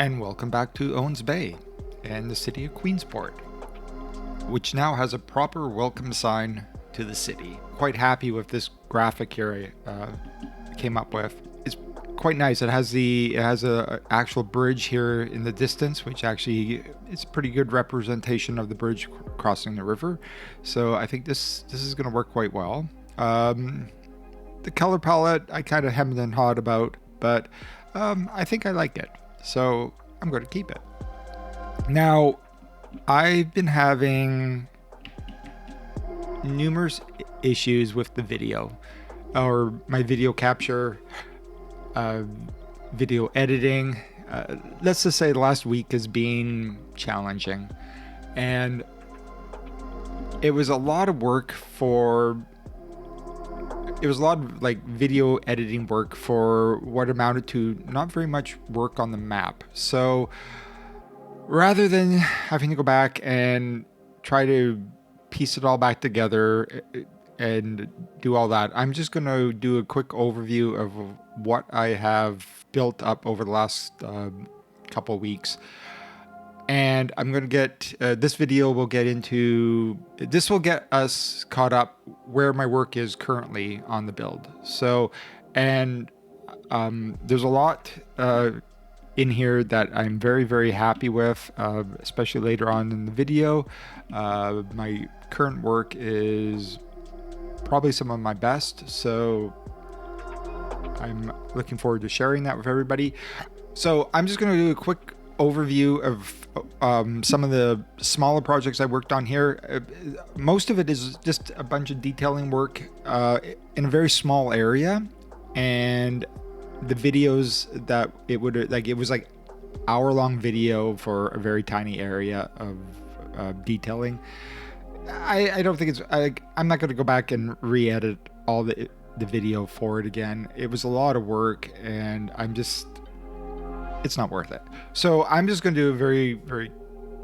Hi and welcome back to Owens Bay and the city of Queensport, which now has a proper welcome sign to the city. Quite happy with this graphic here I came up with. It's quite nice. It has a actual bridge here in the distance, which actually is a pretty good representation of the bridge crossing the river. So I think this is going to work quite well. The color palette I kind of hemmed and hawed about, but I think I like it. So I'm going to keep it. Now, I've been having numerous issues with the video, or my video capture, video editing. Let's just say the last week has been challenging, and it was a lot of work it was a lot of like video editing work for what amounted to not very much work on the map. So rather than having to go back and try to piece it all back together and do all that, I'm just going to do a quick overview of what I have built up over the last couple of weeks. And I'm going to get, this video will get into, this will get us caught up where my work is currently on the build. So, and there's a lot in here that I'm very, very happy with, especially later on in the video. My current work is probably some of my best. So I'm looking forward to sharing that with everybody. So I'm just going to do a quick overview of some of the smaller projects I worked on here. Most of it is just a bunch of detailing work in a very small area, and the videos that it was like hour-long video for a very tiny area of detailing. I don't think I'm not going to go back and re-edit all the video for it again. It was a lot of work, and it's not worth it. So I'm just going to do a very, very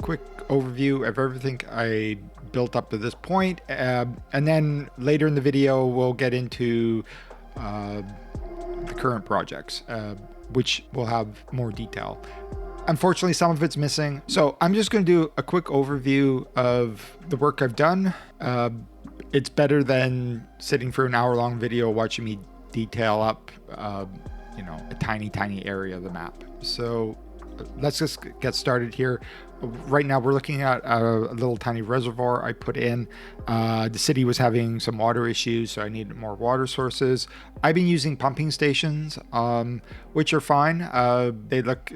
quick overview of everything I built up to this point. And then later in the video, we'll get into the current projects, which will have more detail. Unfortunately, some of it's missing. So I'm just going to do a quick overview of the work I've done. It's better than sitting for an hour-long video watching me detail up a tiny area of the map. So let's just get started here. Right now we're looking at a little tiny reservoir I put in. The city was having some water issues, so I needed more water sources. I've been using pumping stations, which are fine. They look,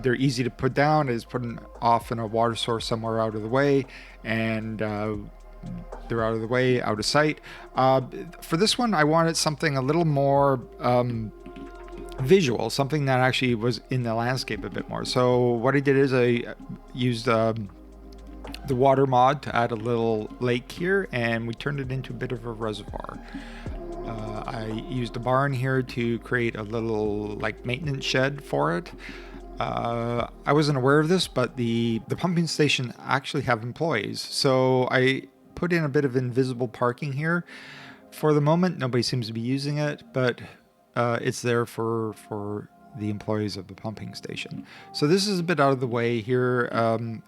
they're easy to put down. It's putting off in a water source somewhere out of the way, and they're out of the way, out of sight. For this one, I wanted something a little more visual, something that actually was in the landscape a bit more. So what I did is I used the water mod to add a little lake here, and we turned it into a bit of a reservoir. I used a barn here to create a little maintenance shed for it. I wasn't aware of this, but the pumping station actually have employees. So I put in a bit of invisible parking here. For the moment, nobody seems to be using it, but it's there for the employees of the pumping station. So this is a bit out of the way here.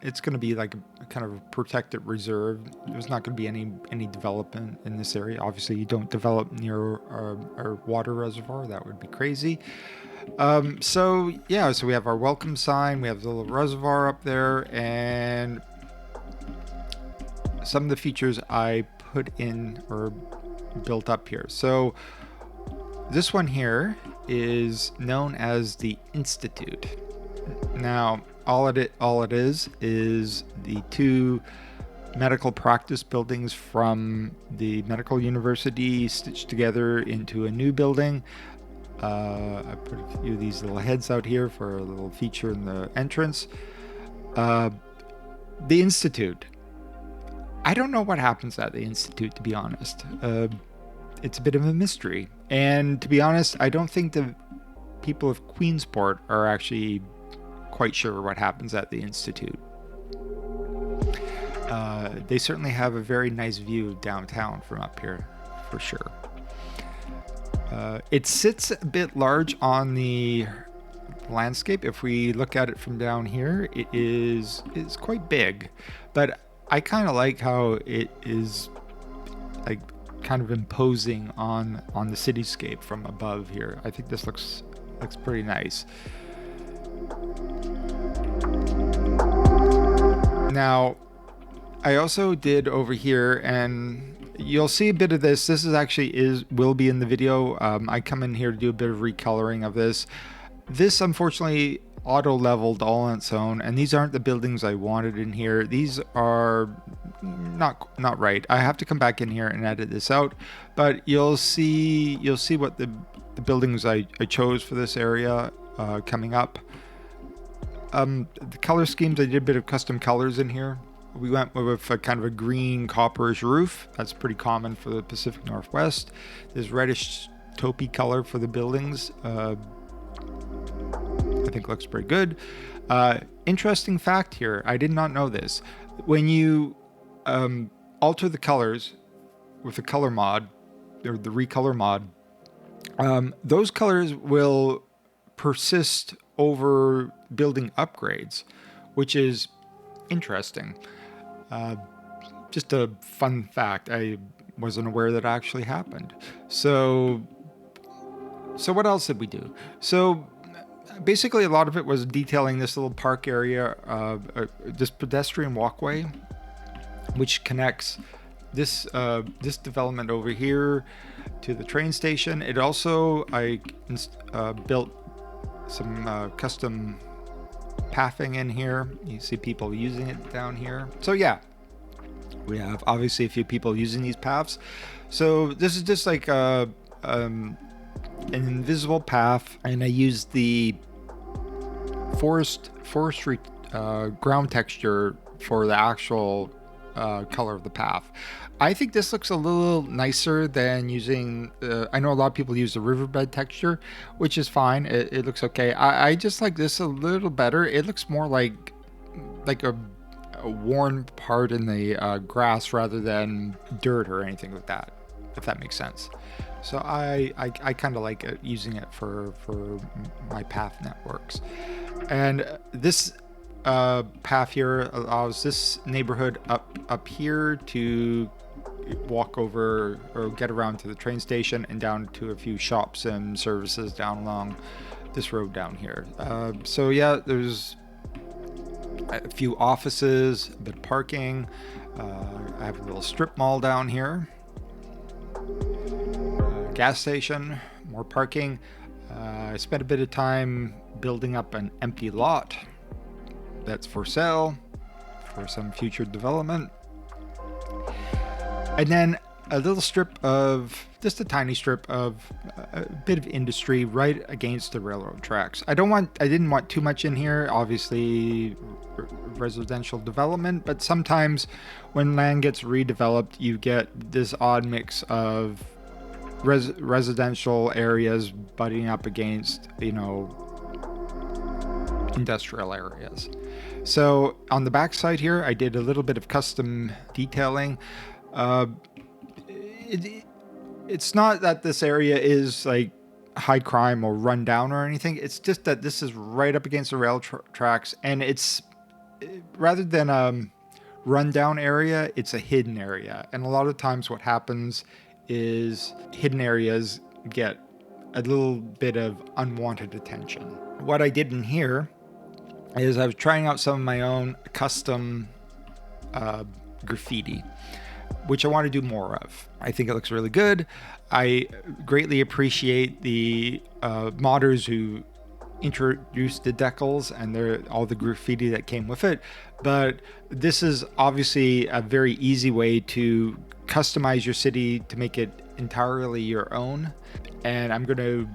It's going to be like a kind of a protected reserve. There's not going to be any development in this area. Obviously, you don't develop near a water reservoir. That would be crazy. So we have our welcome sign. We have the little reservoir up there, and some of the features I put in or built up here. So this one here is known as the Institute. Now, all it is the two medical practice buildings from the medical university stitched together into a new building. I put a few of these little heads out here for a little feature in the entrance. The Institute. I don't know what happens at the Institute, to be honest. It's a bit of a mystery. And to be honest, I don't think the people of Queensport are actually quite sure what happens at the Institute. They certainly have a very nice view of downtown from up here, for sure. It sits a bit large on the landscape. If we look at it from down here, it's quite big, but I kind of like how it is like kind of imposing on the cityscape from above here. I think this looks pretty nice. Now, I also did over here, and you'll see a bit of this. This will be in the video. I come in here to do a bit of recoloring of this. This unfortunately auto leveled all on its own, and these aren't the buildings I wanted in here. These are not right. I have to come back in here and edit this out, but you'll see what the buildings I chose for this area coming up. The color schemes, I did a bit of custom colors in here. We went with a kind of a green copperish roof. That's pretty common for the Pacific Northwest. There's reddish taupey color for the buildings. I think looks pretty good. Interesting fact here, I did not know this. When you alter the colors with the color mod, or the recolor mod, those colors will persist over building upgrades, which is interesting. Just a fun fact. I wasn't aware that actually happened. So what else did we do? So basically a lot of it was detailing this little park area, this pedestrian walkway, which connects this development over here to the train station. It also, I built some custom pathing in here. You see people using it down here. So yeah, we have obviously a few people using these paths. So this is just like an invisible path, and I used the forestry ground texture for the actual color of the path. I think this looks a little nicer than using, I know a lot of people use the riverbed texture, which is fine. It looks okay. I just like this a little better. It looks more like a worn part in the grass rather than dirt or anything like that, if that makes sense. So I kind of like it, using it for my path networks. And this path here allows this neighborhood up here to walk over or get around to the train station and down to a few shops and services down along this road down here. So yeah, there's a few offices, a bit of parking. I have a little strip mall down here. Gas station, more parking. I spent a bit of time building up an empty lot that's for sale for some future development. And then a little strip of, just a tiny strip of a bit of industry right against the railroad tracks. I didn't want too much in here, obviously residential development, but sometimes when land gets redeveloped, you get this odd mix of residential areas butting up against, industrial areas. So on the back side here, I did a little bit of custom detailing. It's not that this area is like high crime or run down or anything. It's just that this is right up against the rail tracks, and it's rather than a rundown area, it's a hidden area. And a lot of times what happens is hidden areas get a little bit of unwanted attention. What I did in here is I was trying out some of my own custom graffiti, which I want to do more of. I think it looks really good. I greatly appreciate the modders who introduced the decals and all the graffiti that came with it. But this is obviously a very easy way to customize your city to make it entirely your own. And I'm going to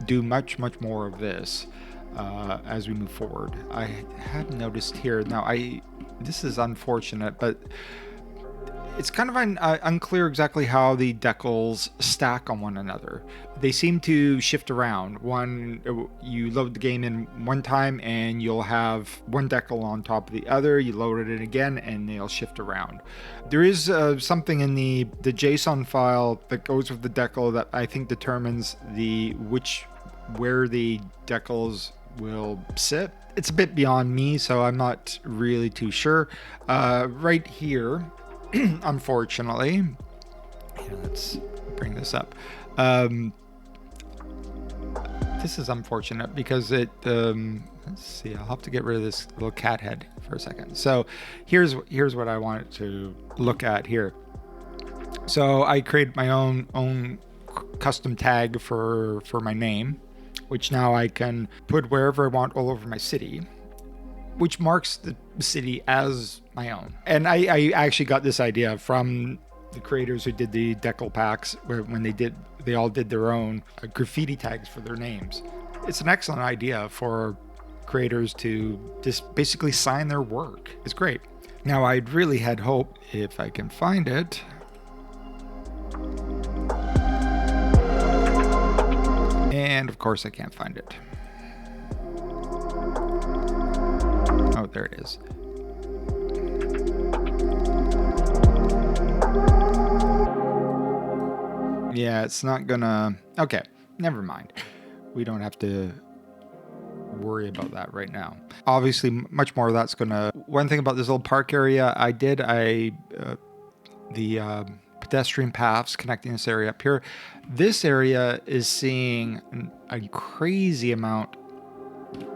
do much more of this as we move forward. I have noticed here, now this is unfortunate, but it's kind of unclear exactly how the decals stack on one another. They seem to shift around. You load the game in one time and you'll have one decal on top of the other. You load it in again and they'll shift around. There is something in the JSON file that goes with the decal that I think determines where the decals will sit. It's a bit beyond me, so I'm not really too sure. Right here, unfortunately, let's bring this up. This is unfortunate because it, let's see, I'll have to get rid of this little cat head for a second. So here's what I wanted to look at here. So I created my own custom tag for my name, which now I can put wherever I want all over my city, which marks the city as my own. And I actually got this idea from the creators who did the decal packs, when they all did their own graffiti tags for their names. It's an excellent idea for creators to just basically sign their work. It's great. Now, I'd really had hope, if I can find it. And of course I can't find it. Oh, there it is. Yeah, it's not gonna... Okay, never mind. We don't have to worry about that right now. Obviously, much more of that's gonna... One thing about this little park area, the pedestrian paths connecting this area up here. This area is seeing a crazy amount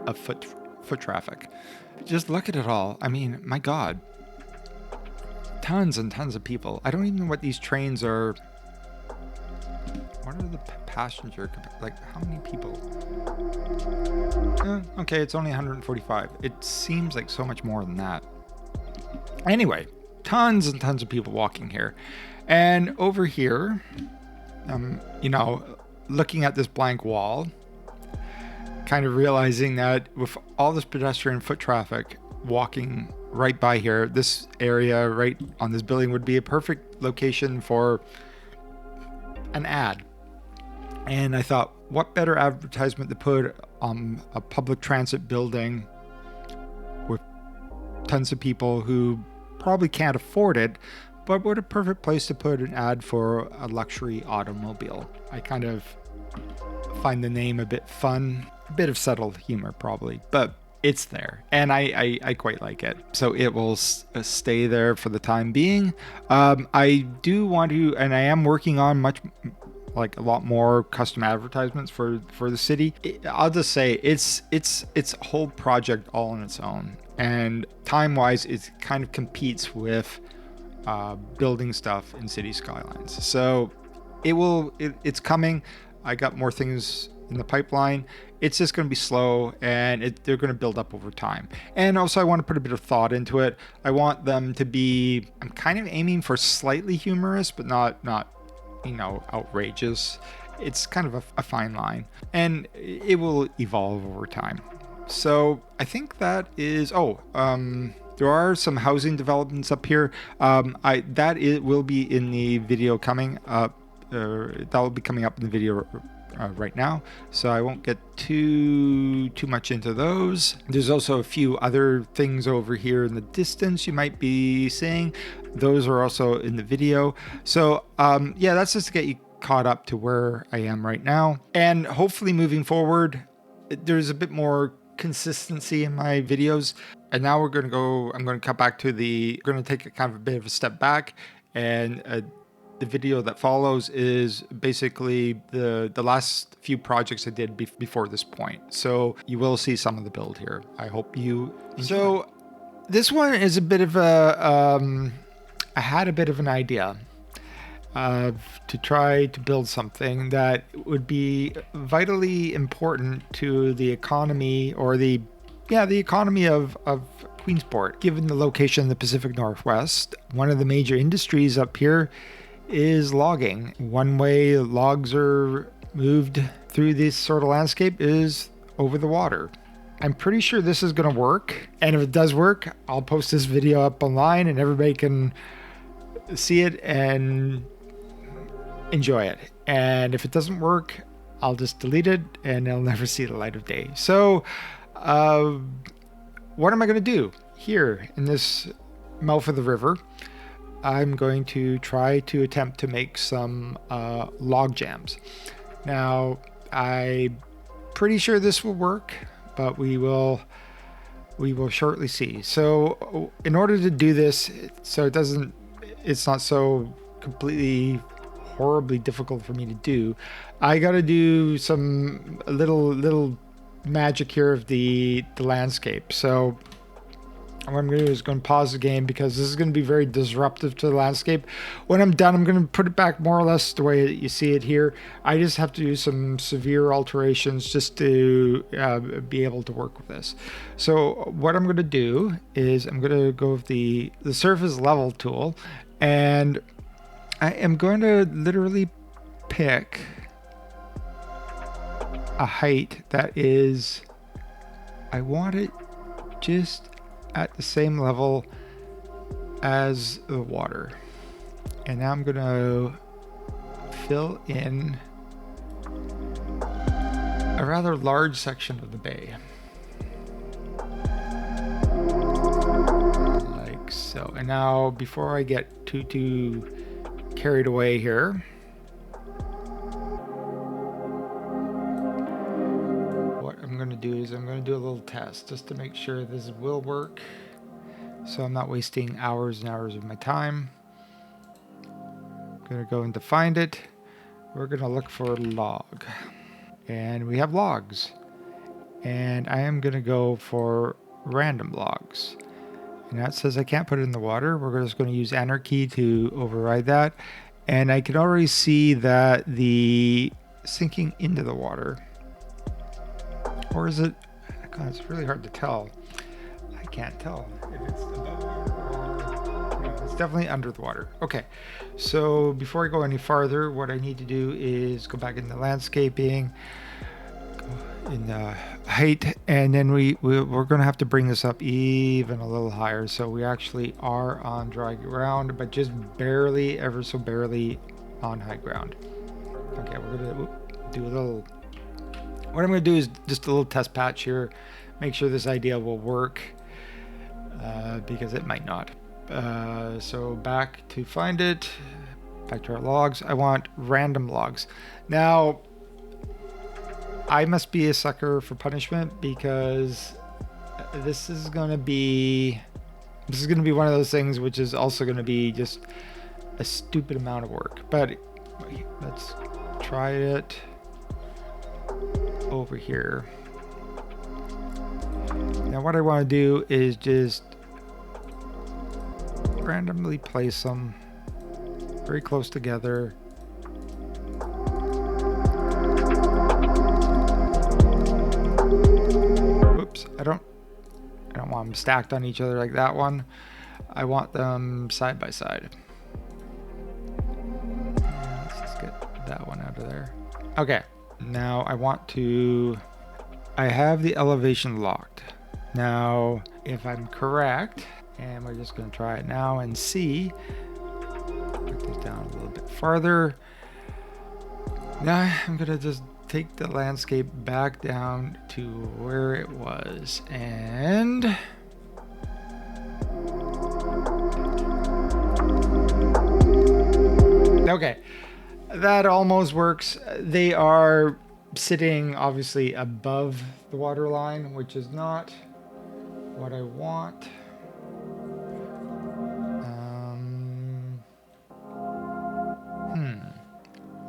of foot traffic. Just look at it all. I mean, my God. Tons and tons of people. I don't even know what these trains are... What are the passenger... Like, how many people? Okay, it's only 145. It seems like so much more than that. Anyway, tons and tons of people walking here. And over here, looking at this blank wall, kind of realizing that with all this pedestrian foot traffic walking right by here, this area right on this building would be a perfect location for an ad. And I thought, what better advertisement to put on a public transit building with tons of people who probably can't afford it, but what a perfect place to put an ad for a luxury automobile. I kind of find the name a bit fun, a bit of subtle humor probably, but it's there, and I quite like it. So it will stay there for the time being. I do want to, and I am working on a lot more custom advertisements for the city. I'll just say it's a whole project all on its own, and time-wise, it kind of competes with building stuff in City Skylines. So it's coming. I got more things in the pipeline. It's just going to be slow, and they're going to build up over time. And also, I want to put a bit of thought into it. I want them to be, I'm kind of aiming for slightly humorous, but not outrageous. It's kind of a fine line, and it will evolve over time. So I think that is, there are some housing developments up here. It will be in the video coming up. That will be coming up in the video right now, so I won't get too much into those. There's also a few other things over here in the distance you might be seeing. Those are also in the video. So that's just to get you caught up to where I am right now, and hopefully moving forward there's a bit more consistency in my videos. And now I'm going to cut back to going to take kind of a bit of a step back, and the video that follows is basically the last few projects I did before this point. So you will see some of the build here. I hope you enjoy. So this one is a bit of I had a bit of an idea to try to build something that would be vitally important to the economy, or the economy of Queensport. Given the location in the Pacific Northwest, one of the major industries up here is logging. One way logs are moved through this sort of landscape is over the water. I'm pretty sure this is going to work, and if it does work, I'll post this video up online and everybody can see it and enjoy it. And if it doesn't work, I'll just delete it and it'll never see the light of day. So what am I going to do here in this mouth of the river? I'm going to try to attempt to make some log jams. Now, I'm pretty sure this will work, but we will shortly see. So in order to do this, so it's not so completely horribly difficult for me to do, I got to do some little magic here of the landscape. So what I'm going to do is going to pause the game because this is going to be very disruptive to the landscape. When I'm done, I'm going to put it back more or less the way that you see it here. I just have to do some severe alterations just to be able to work with this. So what I'm going to do is I'm going to go with the surface level tool, and I am going to literally pick a height that is, I want it just at the same level as the water. And now I'm going to fill in a rather large section of the bay. Like so. And now before I get too carried away here, do is I'm going to do a little test just to make sure this will work, so I'm not wasting hours and hours of my time. I'm going to go and find it. We're going to look for log, and we have logs, and I am going to go for random logs, and that says I can't put it in the water. We're just going to use enter key to override that, and I can already see that the sinking into the water. Or is it? God, it's really hard to tell. I can't tell if it's above water or no, it's definitely under the water. Okay, so before I go any farther, what I need to do is go back into landscaping, go in height, and then we're going to have to bring this up even a little higher. So we actually are on dry ground, but just barely, ever so barely on high ground. Okay, we're going to do a little. What I'm going to do is just a little test patch here, make sure this idea will work, because it might not. So back to find it, back to our logs. I want random logs. Now, I must be a sucker for punishment, because this is going to be one of those things which is also going to be just a stupid amount of work. But let's try it over here. Now what I want to do is just randomly place them very close together. Oops, I don't want them stacked on each other like that one. I want them side by side. Let's just get that one out of there. Okay. Now I have the elevation locked. Now, if I'm correct, and we're just going to try it now and see, put this down a little bit farther. Now I'm going to just take the landscape back down to where it was, and okay. That almost works. They are sitting obviously above the water line, which is not what I want.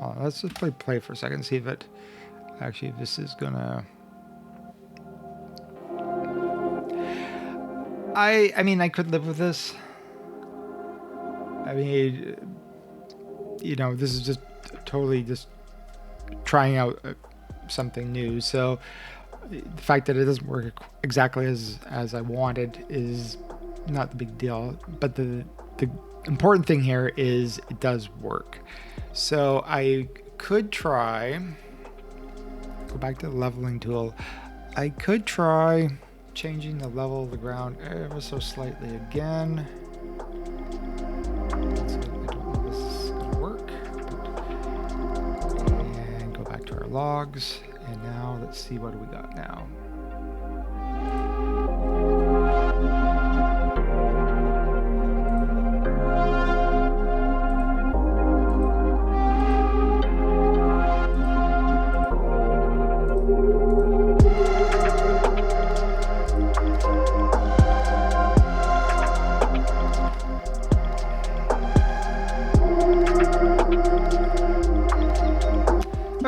Well, let's just play for a second, see if it actually, if this is gonna. I mean, I could live with this. I mean, you know, this is just totally just trying out something new. So the fact that it doesn't work exactly as I wanted is not the big deal. But the important thing here is it does work. So I could try, go back to the leveling tool. I could try changing the level of the ground ever so slightly again. Logs, and now let's see, what do we got now?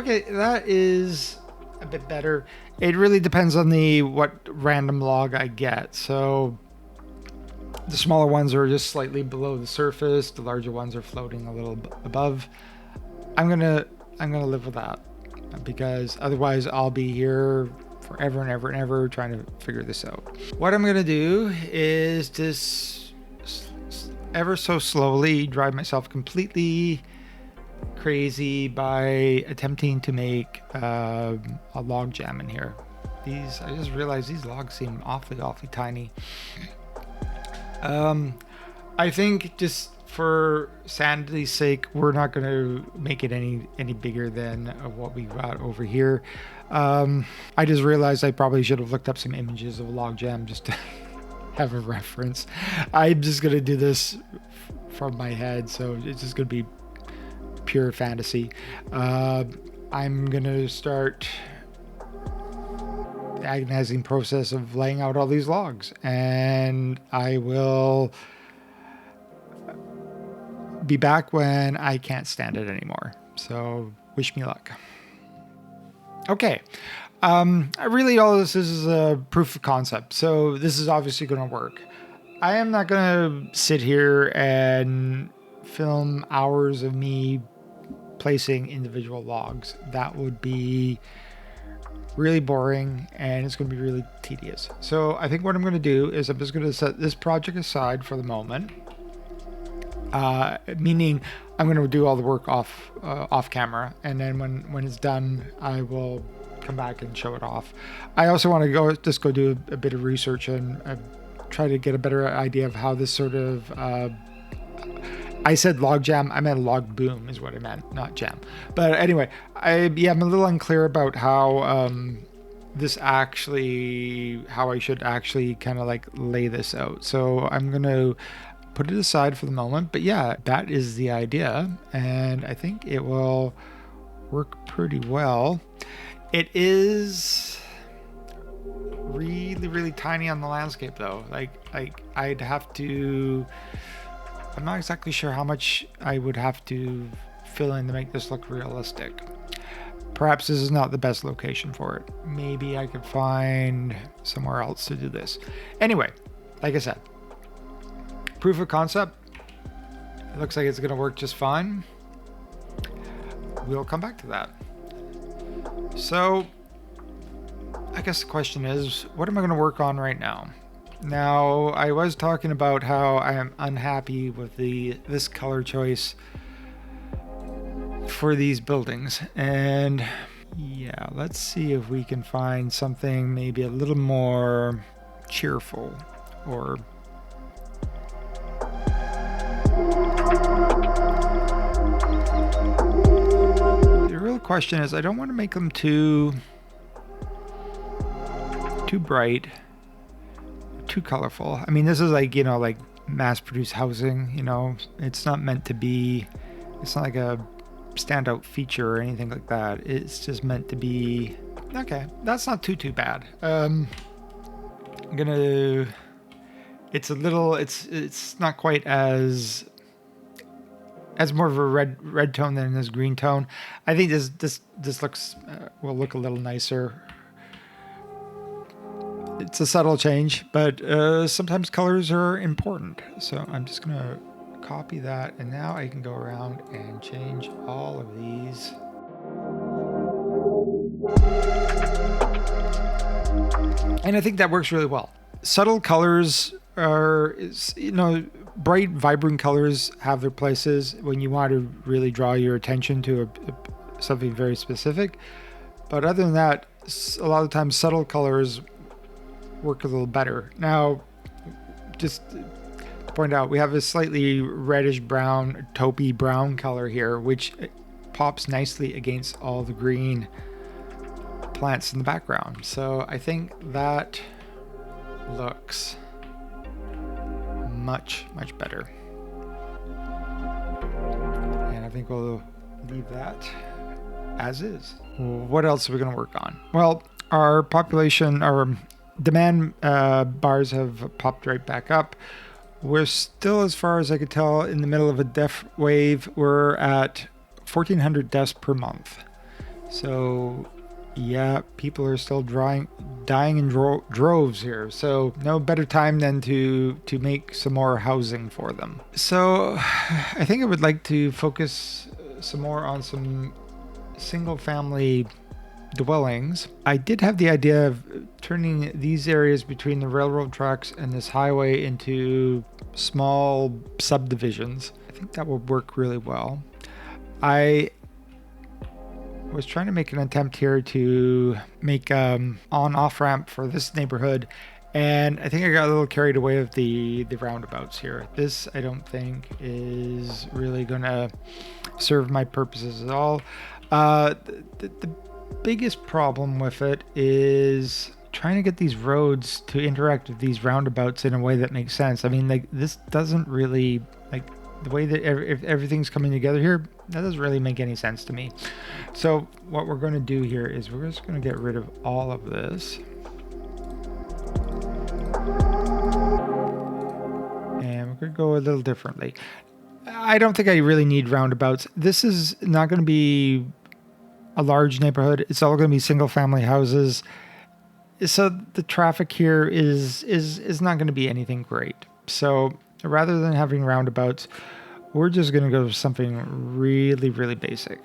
Okay, that is a bit better. It really depends on what random log I get. So the smaller ones are just slightly below the surface. The larger ones are floating a little above. I'm gonna live with that, because otherwise I'll be here forever and ever and ever trying to figure this out. What I'm gonna do is just ever so slowly drive myself completely crazy by attempting to make a log jam in here. I just realized these logs seem awfully tiny. I think just for sanity's sake, we're not going to make it any bigger than what we got over here. I just realized I probably should have looked up some images of a log jam just to have a reference. I'm just going to do this from my head, so it's just going to be pure fantasy. I'm going to start the agonizing process of laying out all these logs, and I will be back when I can't stand it anymore. So wish me luck. Okay. Really all this is a proof of concept. So this is obviously going to work. I am not going to sit here and film hours of me placing individual logs. That would be really boring, and it's going to be really tedious. So I think what I'm going to do is I'm just going to set this project aside for the moment. Meaning I'm going to do all the work off camera, and then when it's done, I will come back and show it off. I also want to go do a bit of research and try to get a better idea of how this sort of I said log jam, I meant log boom is what I meant, not jam. But anyway, I'm a little unclear about how how I should actually kind of like lay this out. So I'm going to put it aside for the moment. But yeah, that is the idea, and I think it will work pretty well. It is really tiny on the landscape though. Like I'd have to, I'm not exactly sure how much I would have to fill in to make this look realistic. Perhaps this is not the best location for it. Maybe I could find somewhere else to do this. Anyway, like I said, proof of concept. It looks like it's going to work just fine. We'll come back to that. So I guess the question is, what am I going to work on right now? Now, I was talking about how I am unhappy with this color choice for these buildings, and yeah, let's see if we can find something maybe a little more cheerful, or the real question is, I don't want to make them too bright, too colorful. I mean, this is like, like mass-produced housing, it's not meant to be, it's not like a standout feature or anything like that. It's just meant to be, okay, that's not too bad. It's a little, it's not quite as more of a red tone than this green tone. I think this looks, will look a little nicer. It's a subtle change, but sometimes colors are important. So I'm just going to copy that, and now I can go around and change all of these. And I think that works really well. Subtle colors bright, vibrant colors have their places when you want to really draw your attention to something very specific. But other than that, a lot of times subtle colors work a little better. Now, just to point out, we have a slightly reddish brown, taupey brown color here, which pops nicely against all the green plants in the background. So I think that looks much better. And I think we'll leave that as is. What else are we going to work on? Well, our demand bars have popped right back up. We're still, as far as I could tell, in the middle of a death wave. We're at 1,400 deaths per month. So yeah, people are still dying in droves here. So no better time than to make some more housing for them. So I think I would like to focus some more on some single family dwellings. I did have the idea of turning these areas between the railroad tracks and this highway into small subdivisions. I think that would work really well. I was trying to make an attempt here to make on-off ramp for this neighborhood, and I think I got a little carried away with the roundabouts here. This I don't think is really gonna serve my purposes at all. The biggest problem with it is trying to get these roads to interact with these roundabouts in a way that makes sense. I mean, like, this doesn't really, like, the way that everything's coming together here, that doesn't really make any sense to me. So what we're going to do here is we're just going to get rid of all of this. And we're going to go a little differently. I don't think I really need roundabouts. This is not going to be a large neighborhood. It's all going to be single family houses. So the traffic here is not going to be anything great. So rather than having roundabouts, we're just going to go with something really, really basic.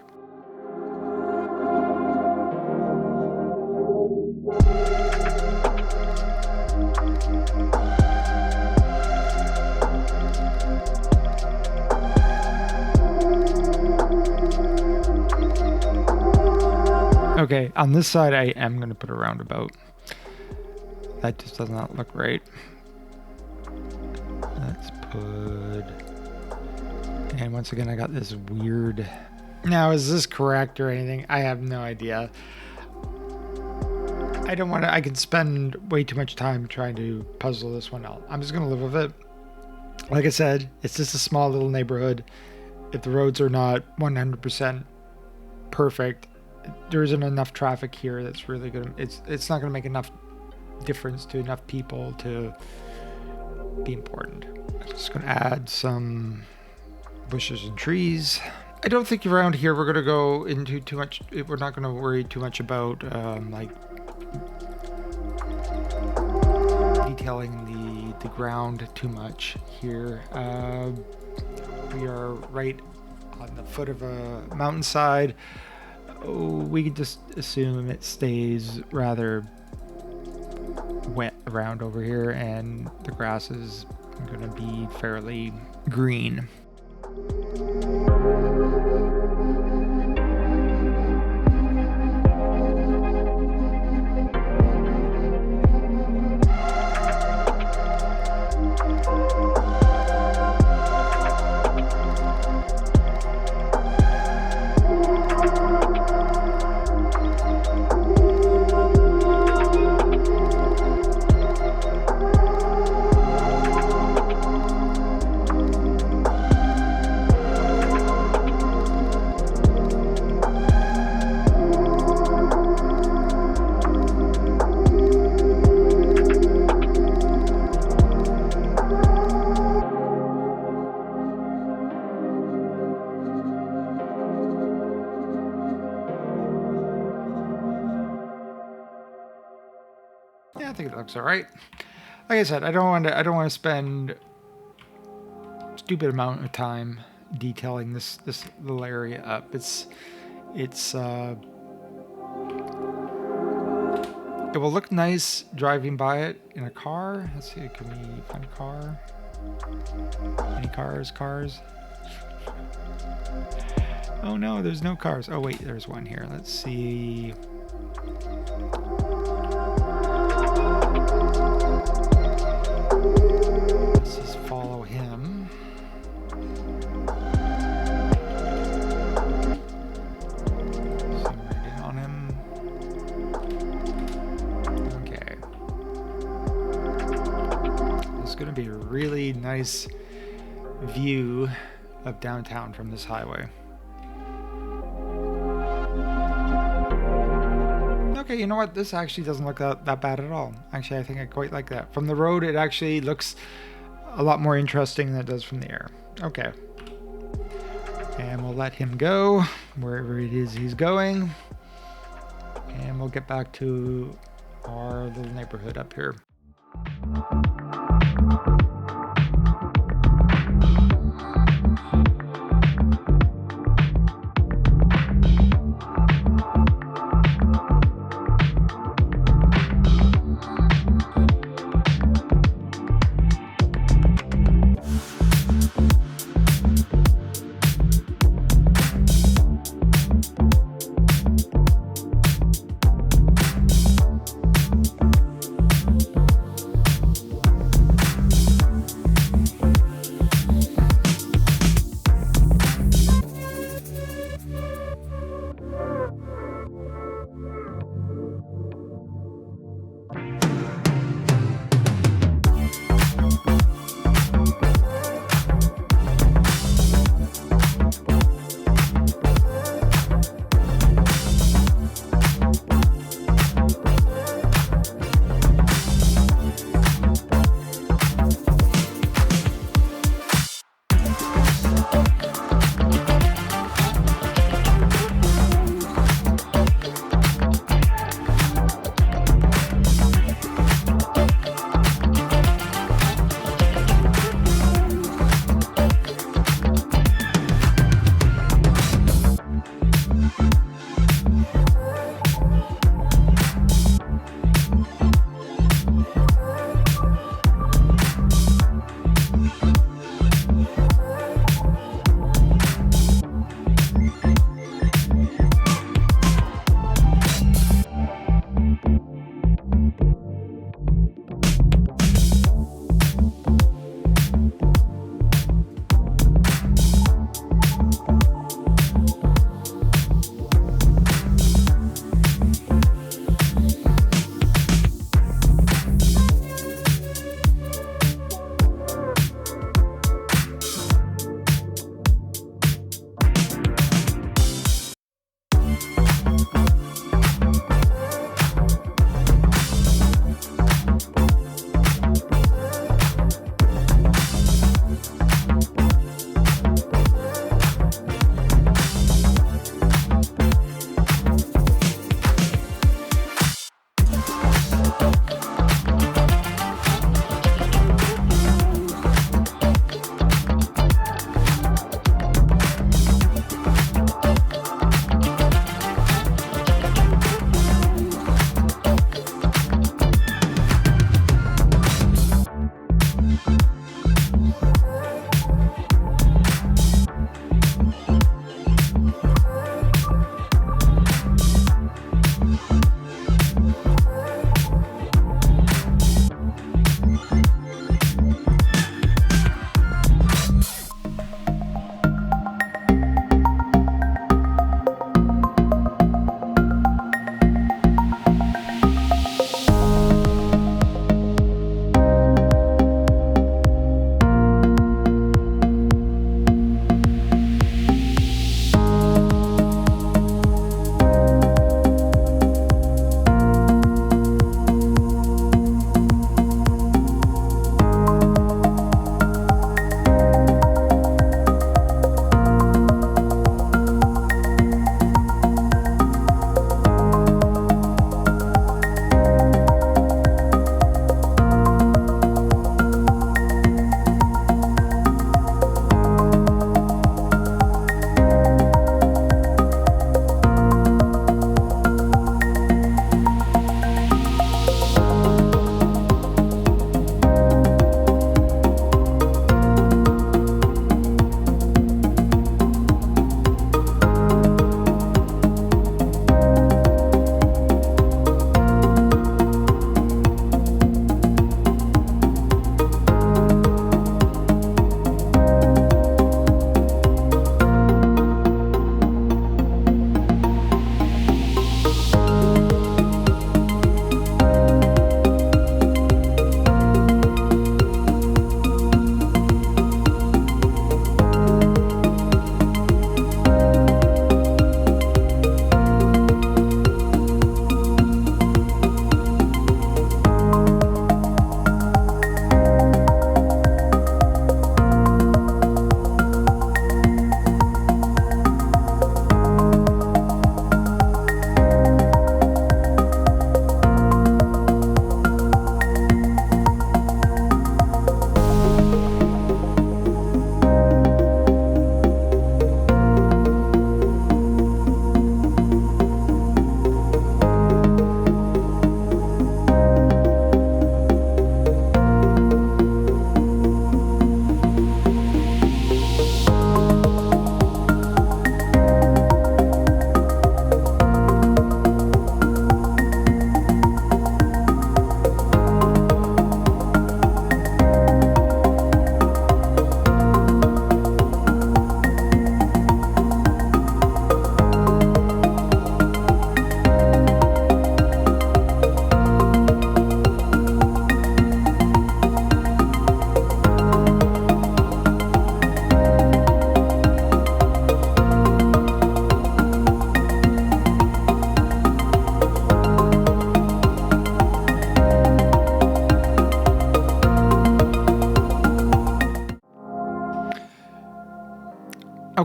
Okay, on this side, I am going to put a roundabout. That just does not look right. Let's put... And once again, I got this weird... Now, is this correct or anything? I have no idea. I don't want to... I can spend way too much time trying to puzzle this one out. I'm just going to live with it. Like I said, it's just a small little neighborhood. If the roads are not 100% perfect, there isn't enough traffic here that's really good. It's not going to make enough difference to enough people to be important. I'm just going to add some bushes and trees. I don't think around here we're going to go into too much. We're not going to worry too much about like detailing the ground too much here. We are right on the foot of a mountainside. We can just assume it stays rather wet around over here, and the grass is going to be fairly green. Yeah, I think it looks all right. Like I said, I don't want to spend a stupid amount of time detailing this little area up. It will look nice driving by it in a car. Let's see, can we find a car? Any cars? Oh no, there's no cars. Oh wait, there's one here. Let's see. Let's just follow him. Zoom right in on him. Okay. This is going to be a really nice view of downtown from this highway. Okay, you know what? This actually doesn't look that bad at all. Actually, I think I quite like that. From the road, it actually looks a lot more interesting than it does from the air. Okay. And we'll let him go wherever it is he's going. and we'll get back to our little neighborhood up here.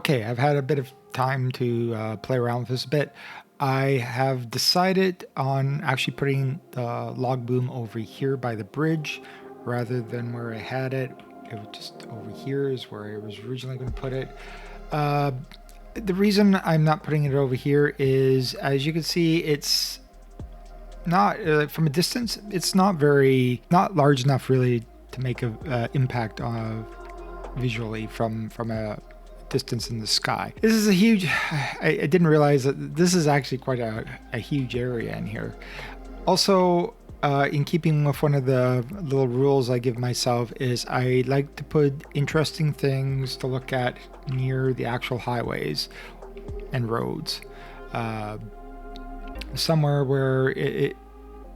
Okay, I've had a bit of time to play around with this a bit. I have decided on actually putting the log boom over here by the bridge rather than where I had it. It was just over here is where I was originally going to put it. The reason I'm not putting it over here is, as you can see, it's not from a distance. It's not large enough really to make a impact visually from a distance in the sky. This is a huge. I didn't realize that this is actually quite a huge area in here. Also, in keeping with one of the little rules I give myself is I like to put interesting things to look at near the actual highways and roads. Somewhere where it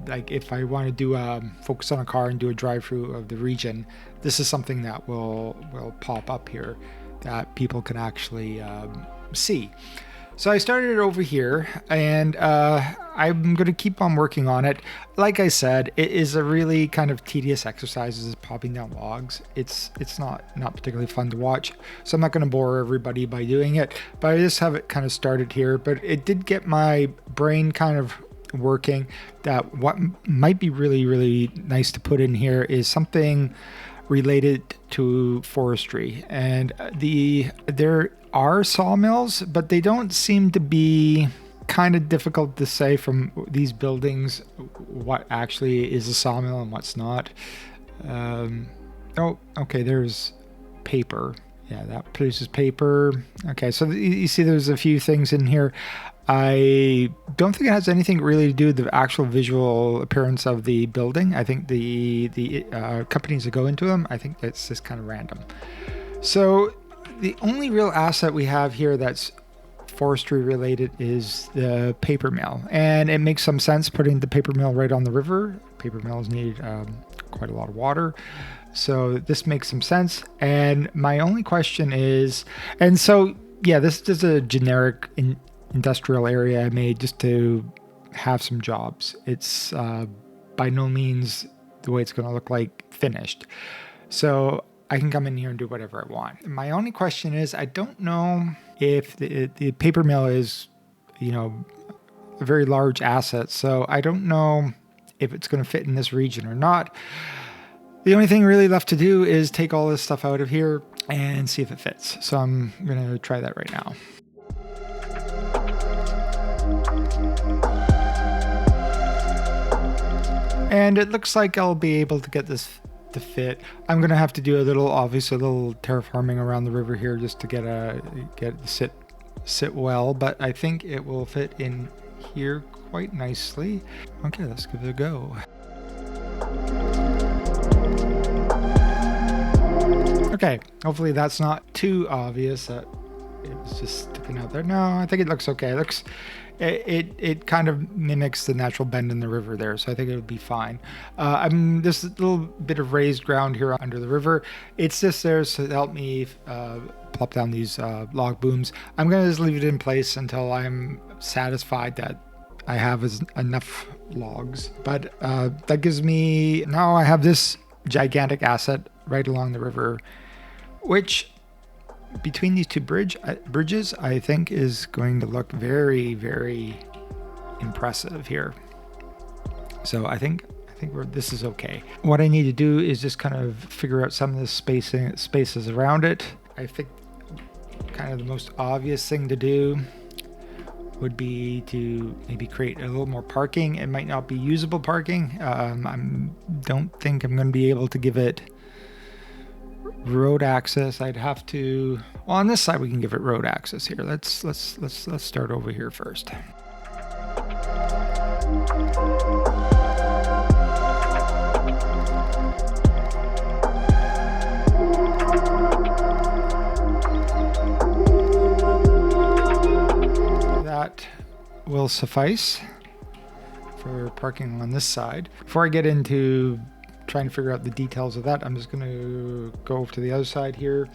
like if I want to do focus on a car and do a drive-through of the region, this is something that will pop up here that people can actually see. So I started it over here, and I'm going to keep on working on it. Like I said, it is a really kind of tedious exercise, is popping down logs. It's not particularly fun to watch, so I'm not going to bore everybody by doing it, but I just have it kind of started here. But it did get my brain kind of working that what might be really, really nice to put in here is something related to forestry. And there are sawmills, but they don't seem to be, kind of difficult to say from these buildings what actually is a sawmill and what's not. Oh, okay, there's paper. Yeah, that produces paper. Okay, so you see there's a few things in here. I don't think it has anything really to do with the actual visual appearance of the building. I think the companies that go into them, I think it's just kind of random. So the only real asset we have here that's forestry related is the paper mill. And it makes some sense putting the paper mill right on the river. Paper mills need quite a lot of water. So this makes some sense. And my only question is, and so, yeah, this is a generic industrial area I made just to have some jobs. It's by no means the way it's going to look like finished. So I can come in here and do whatever I want. My only question is, I don't know if the paper mill is, a very large asset. So I don't know if it's going to fit in this region or not. The only thing really left to do is take all this stuff out of here and see if it fits. So I'm going to try that right now. And it looks like I'll be able to get this to fit. I'm going to have to do a little terraforming around the river here just to get it to sit well, but I think it will fit in here quite nicely. Okay, let's give it a go. Okay, hopefully that's not too obvious that it's just sticking out there. No, I think it looks okay. It kind of mimics the natural bend in the river there, so I think it would be fine. There's a little bit of raised ground here under the river. It's just there to help me plop down these log booms. I'm going to just leave it in place until I'm satisfied that I have enough logs. But that gives me, now I have this gigantic asset right along the river, which between these two bridges, I think is going to look very, very impressive here. So I think this is okay. What I need to do is just kind of figure out some of the spaces around it. I think kind of the most obvious thing to do would be to maybe create a little more parking. It might not be usable parking. Don't think I'm going to be able to give it road access. I'd have to, well, on this side we can give it road access here. Let's start over here first. That will suffice for parking on this side. Before I get into trying to figure out the details of that, I'm just going to go over to the other side here.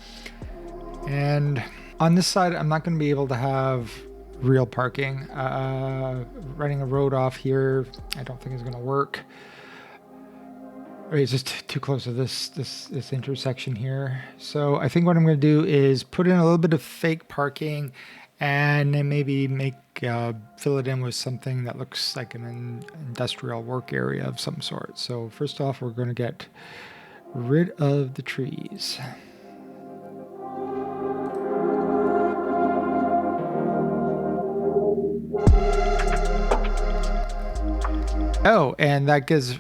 And on this side, I'm not going to be able to have real parking. Running a road off here, I don't think is going to work. Wait, it's just too close to this intersection here. So I think what I'm going to do is put in a little bit of fake parking, and then maybe fill it in with something that looks like an industrial work area of some sort. So first off, we're going to get rid of the trees. Oh, and that gives...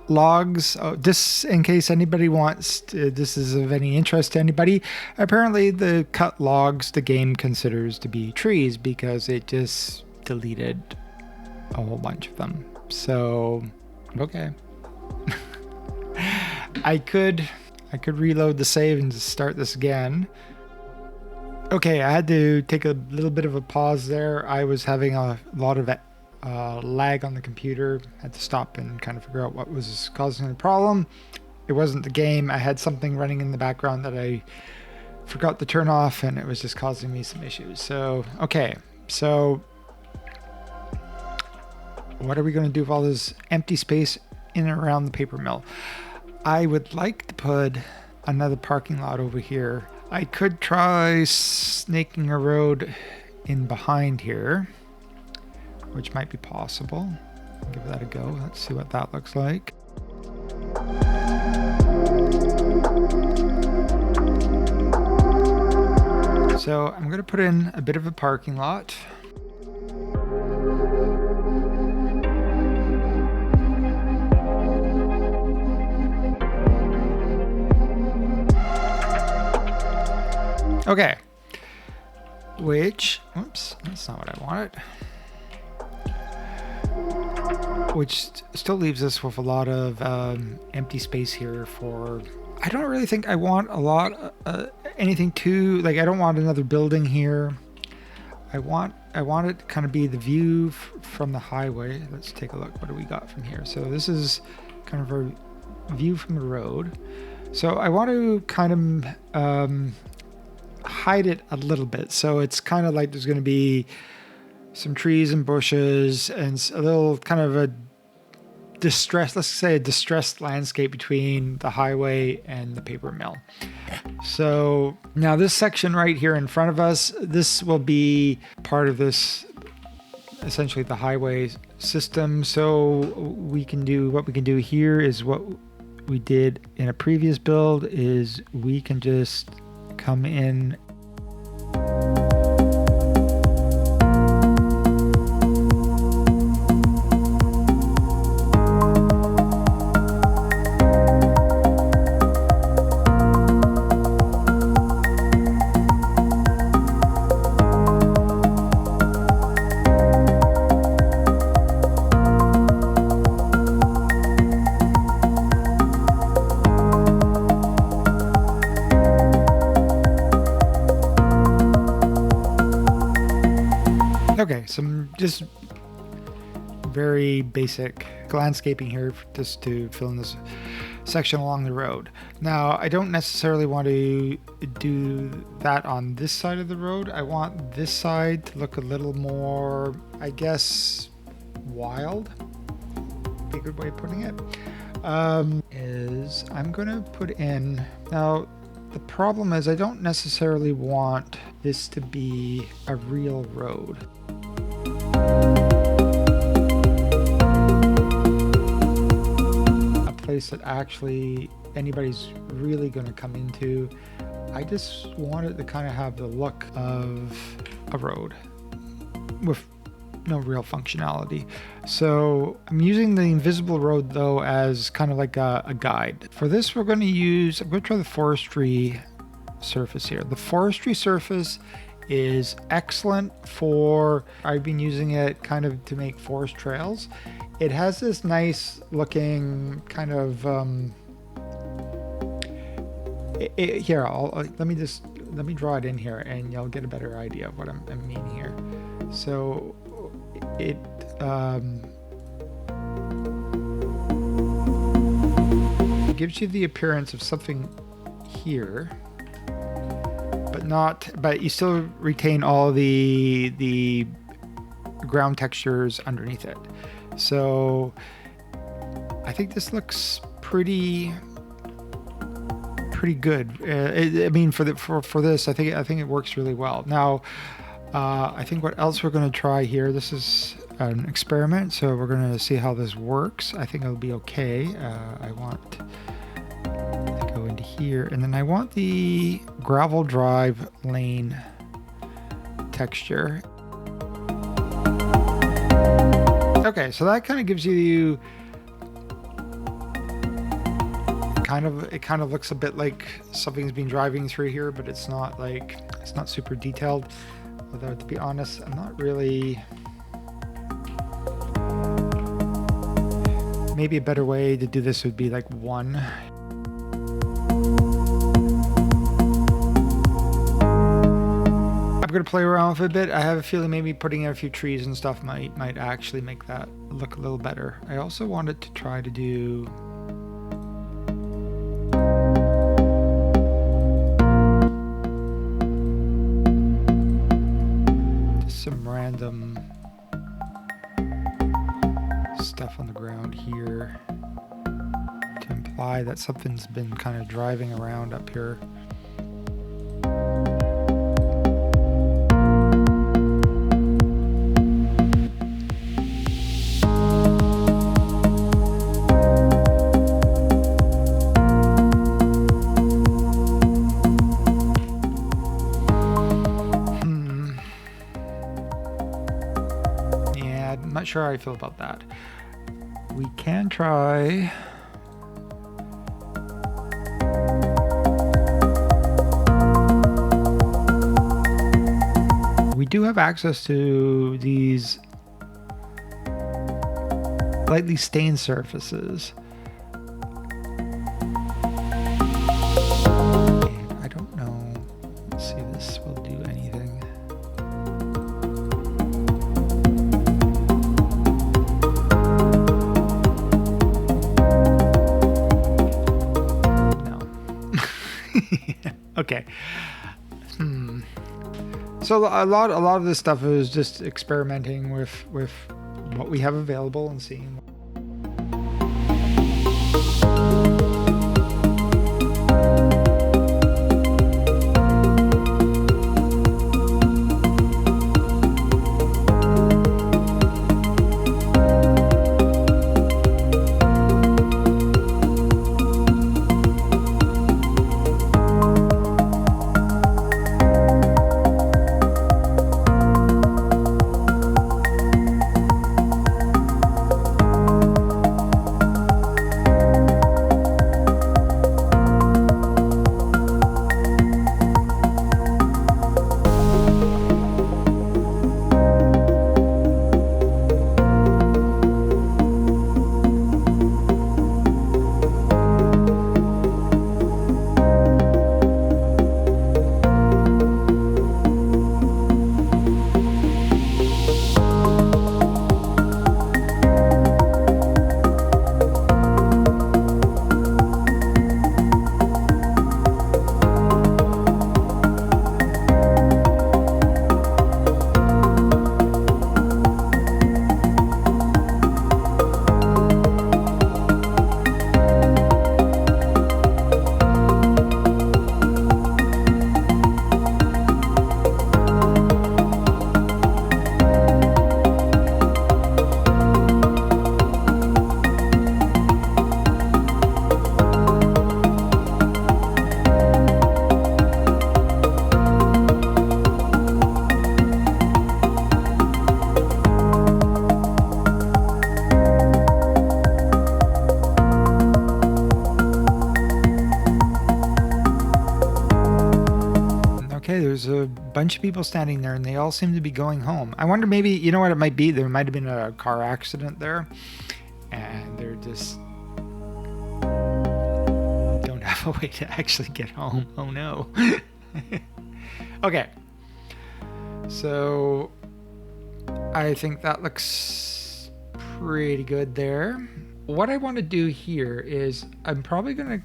logs. This, in case anybody wants this is of any interest to anybody, apparently the cut logs the game considers to be trees because it just deleted a whole bunch of them. So, okay. I could reload the save and just start this again. Okay, I had to take a little bit of a pause there. I was having a lot of lag on the computer. Had to stop and kind of figure out what was causing the problem. It wasn't the game. I had something running in the background that I forgot to turn off, and it was just causing me some issues. So, okay. So, what are we going to do with all this empty space in and around the paper mill? I would like to put another parking lot over here. I could try snaking a road in behind here, which might be possible. I'll give that a go. Let's see what that looks like. So I'm going to put in a bit of a parking lot. Okay. Which, oops, that's not what I wanted. Which still leaves us with a lot of empty space here for... I don't really think I want a lot, anything too... Like, I don't want another building here. I want it to kind of be the view from the highway. Let's take a look. What do we got from here? So this is kind of a view from the road. So I want to kind of hide it a little bit. So it's kind of like there's going to be some trees and bushes and a little kind of a distressed, let's say a distressed landscape between the highway and the paper mill. So now this section right here in front of us, this will be part of this, essentially the highway system. So we can do, what we can do here is what we did in a previous build, is we can just come in. Okay, some just very basic landscaping here just to fill in this section along the road. Now, I don't necessarily want to do that on this side of the road. I want this side to look a little more, I guess, wild. Be a good way of putting it. Is I'm going to put in... Now, the problem is I don't necessarily want this to be a real road. A place that actually anybody's really going to come into. I just want it to kind of have the look of a road with no real functionality. So I'm using the invisible road though as kind of like a guide. For this I'm going to try the forestry surface here. The forestry surface is excellent for, I've been using it kind of to make forest trails. It has this nice looking kind of here, let me draw it in here and you'll get a better idea of what I mean here. So it gives you the appearance of something here, but but you still retain all the ground textures underneath it. So I think this looks pretty good. I mean, for this, I think it works really well. Now, I think what else we're going to try here. This is an experiment, so we're going to see how this works. I think it'll be okay. I want to go into here, and then I want the gravel drive lane texture. Okay, so that kind of gives you it kind of looks a bit like something's been driving through here, but it's not super detailed. Although, to be honest, I'm not really. Maybe a better way to do this would be like 1. I'm gonna play around with it a bit. I have a feeling maybe putting in a few trees and stuff might actually make that look a little better. I also wanted to try to do some random stuff on the ground here to imply that something's been kind of driving around up here. Not sure how I feel about that. We can try. We do have access to these lightly stained surfaces. And I don't know. Let's see if this will do anything. Okay. So a lot of this stuff is just experimenting with what we have available and seeing. There's a bunch of people standing there and they all seem to be going home. I wonder, maybe, you know what it might be? There might have been a car accident there and they're just don't have a way to actually get home. Oh no. Okay. So I think that looks pretty good there. What I want to do here is I'm probably going to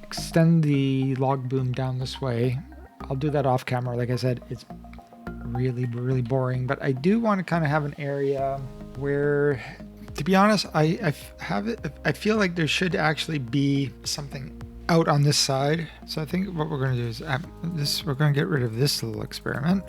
extend the log boom down this way. I'll do that off camera. Like I said, it's really, really boring, but I do want to kind of have an area where, to be honest, I feel like there should actually be something out on this side. So I think what we're going to do is we're going to get rid of this little experiment.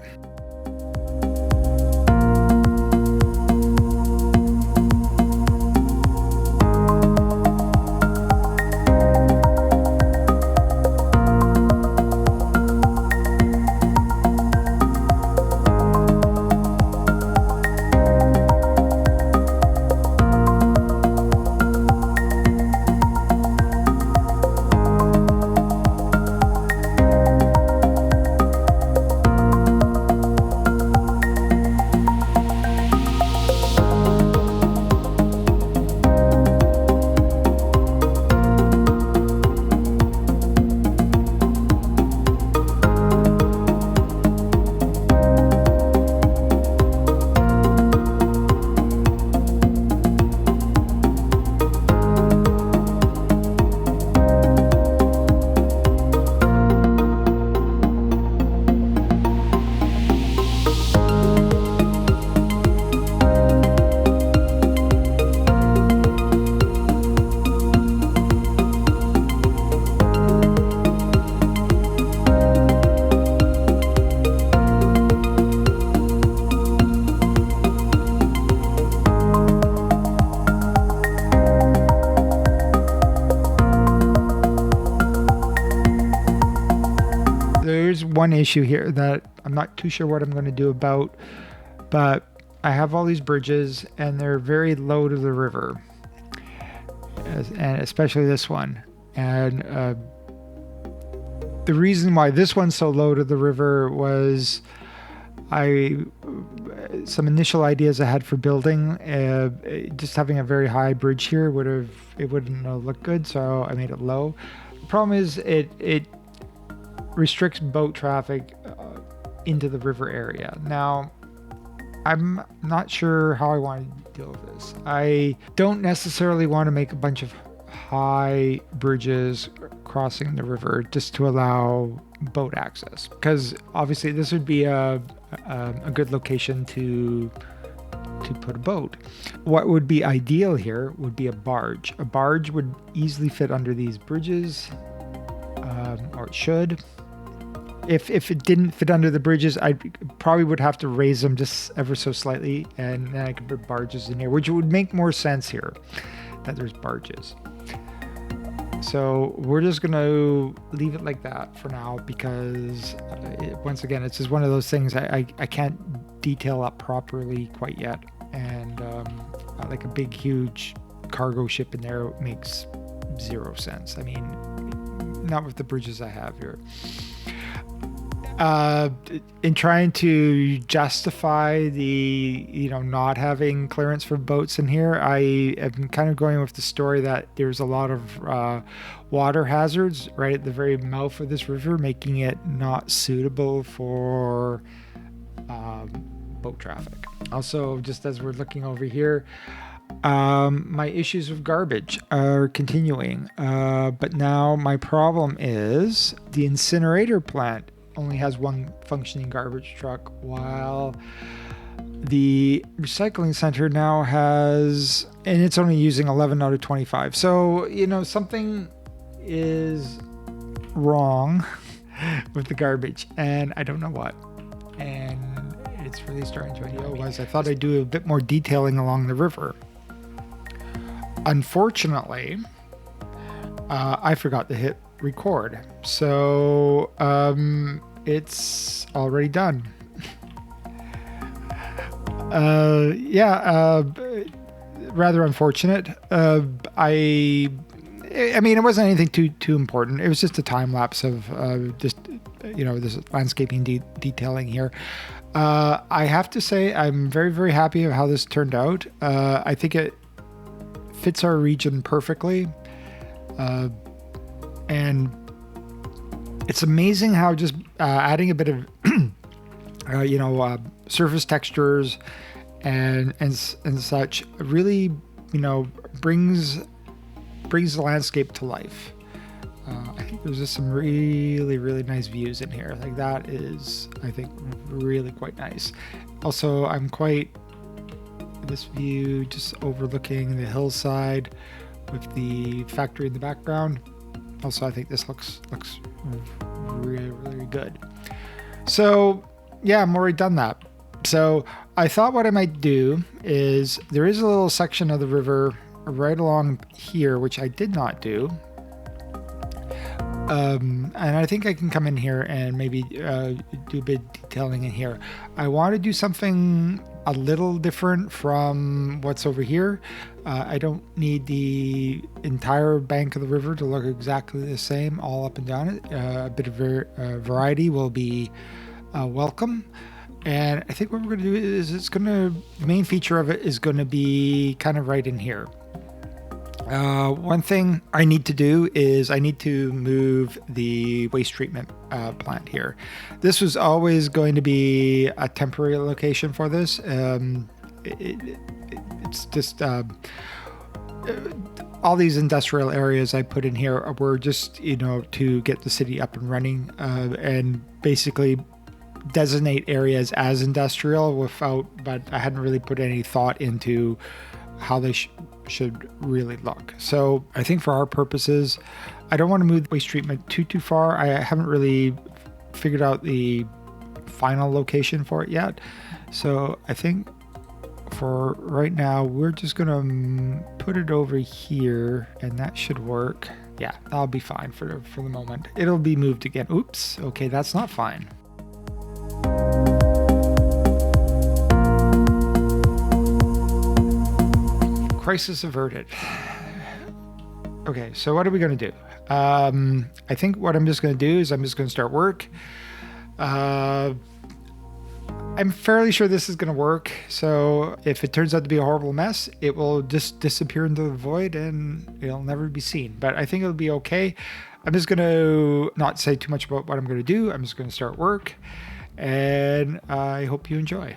There's one issue here that I'm not too sure what I'm going to do about, but I have all these bridges and they're very low to the river, and especially this one. And the reason why this one's so low to the river was some initial ideas I had for building. Just having a very high bridge here wouldn't look good, so I made it low. The problem is it restricts boat traffic into the river area. Now, I'm not sure how I want to deal with this. I don't necessarily want to make a bunch of high bridges crossing the river just to allow boat access, because obviously this would be a good location to put a boat. What would be ideal here would be a barge. A barge would easily fit under these bridges, or it should. If it didn't fit under the bridges, I probably would have to raise them just ever so slightly, and then I could put barges in here, which would make more sense here, that there's barges. So we're just going to leave it like that for now, because once again, it's just one of those things I can't detail up properly quite yet. And like a big, huge cargo ship in there makes zero sense. I mean, not with the bridges I have here. In trying to justify the, not having clearance for boats in here, I am kind of going with the story that there's a lot of water hazards right at the very mouth of this river, making it not suitable for boat traffic. Also, just as we're looking over here, my issues with garbage are continuing, but now my problem is the incinerator plant only has one functioning garbage truck, while the recycling center now has, and it's only using 11 out of 25. So, something is wrong with the garbage, and I don't know what. And it's really starting to annoy me. I thought I'd do a bit more detailing along the river. Unfortunately, I forgot to hit record. So, it's already done. Rather unfortunate. I mean, it wasn't anything too important. It was just a time lapse of this landscaping detailing here. I have to say, I'm very, very happy of how this turned out. I think it fits our region perfectly. And it's amazing how just adding a bit of, surface textures and such really, brings the landscape to life. I think there's just some really, really nice views in here. Like that is, I think, really quite nice. Also, this view just overlooking the hillside with the factory in the background. Also, I think this looks really, really good. So yeah, I'm already done that. So I thought what I might do is there is a little section of the river right along here, which I did not do. And I think I can come in here and maybe do a bit of detailing in here. I want to do something a little different from what's over here. I don't need the entire bank of the river to look exactly the same all up and down it. A bit of variety will be welcome. And I think what we're going to do is the main feature of it is going to be kind of right in here. One thing I need to do is I need to move the waste treatment plant here. This was always going to be a temporary location for this. It's just all these industrial areas I put in here were just, to get the city up and running and basically designate areas as industrial but I hadn't really put any thought into how they should really look. So I think for our purposes, I don't want to move waste treatment too far. I haven't really figured out the final location for it yet. So I think for right now, we're just gonna put it over here and that should work. Yeah, that'll be fine for the moment. It'll be moved again. Oops, okay, that's not fine. Crisis averted. Okay, so what are we going to do? I think what I'm just going to do is I'm just going to start work. I'm fairly sure this is going to work. So if it turns out to be a horrible mess, it will just disappear into the void and it'll never be seen. But I think it'll be okay. I'm just going to not say too much about what I'm going to do. I'm just going to start work. And I hope you enjoy.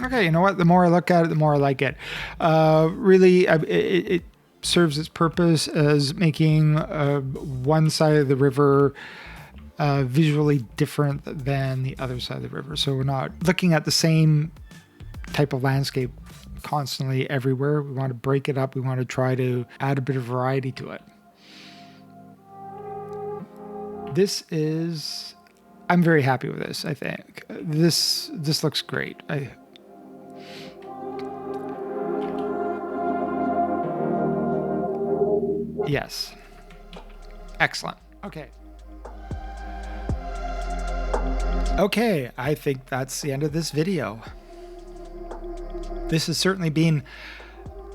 Okay, you know what? The more I look at it, the more I like it. Really, it serves its purpose as making one side of the river visually different than the other side of the river. So we're not looking at the same type of landscape constantly everywhere. We want to break it up. We want to try to add a bit of variety to it. I'm very happy with this. I think this looks great. Yes. Excellent. Okay. Okay, I think that's the end of this video. This has certainly been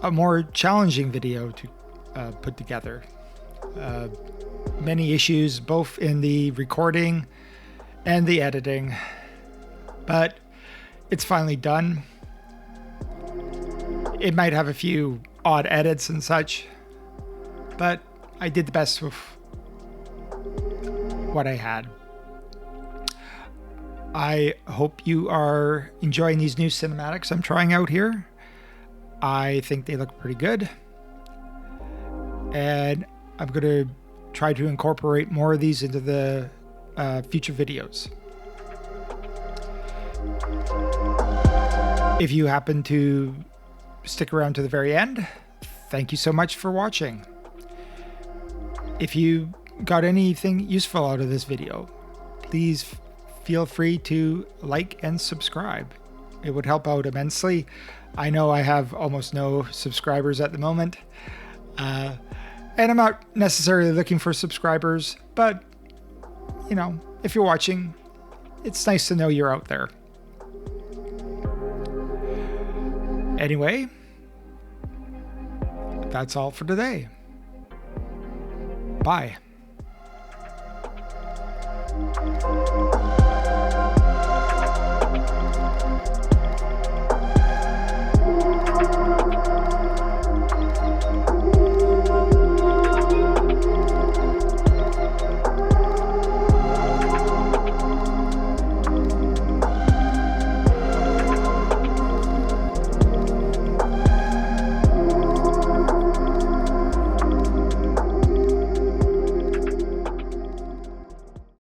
a more challenging video to put together. Many issues, both in the recording and the editing, but it's finally done. It might have a few odd edits and such, but I did the best with what I had. I hope you are enjoying these new cinematics I'm trying out here. I think they look pretty good. And I'm going to try to incorporate more of these into the future videos. If you happen to stick around to the very end, thank you so much for watching. If you got anything useful out of this video, please feel free to like and subscribe. It would help out immensely. I know I have almost no subscribers at the moment, and I'm not necessarily looking for subscribers, but you know, if you're watching, it's nice to know you're out there. Anyway, that's all for today. Bye.